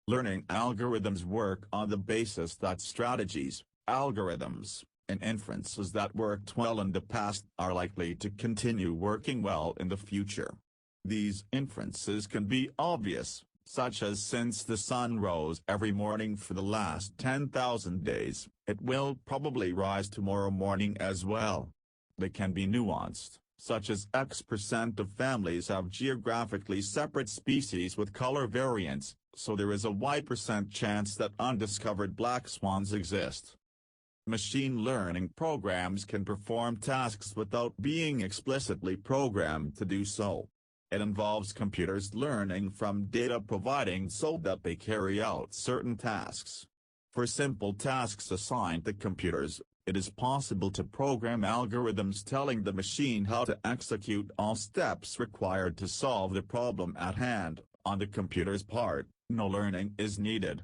Learning algorithms work on the basis that strategies, algorithms, and inferences that worked well in the past are likely to continue working well in the future. These inferences can be obvious, such as since the sun rose every morning for the last 10,000 days, it will probably rise tomorrow morning as well. They can be nuanced, such as X% of families have geographically separate species with color variants, so there is a Y% chance that undiscovered black swans exist. Machine learning programs can perform tasks without being explicitly programmed to do so. It involves computers learning from data providing so that they carry out certain tasks. For simple tasks assigned to computers, it is possible to program algorithms telling the machine how to execute all steps required to solve the problem at hand. On the computer's part, no learning is needed.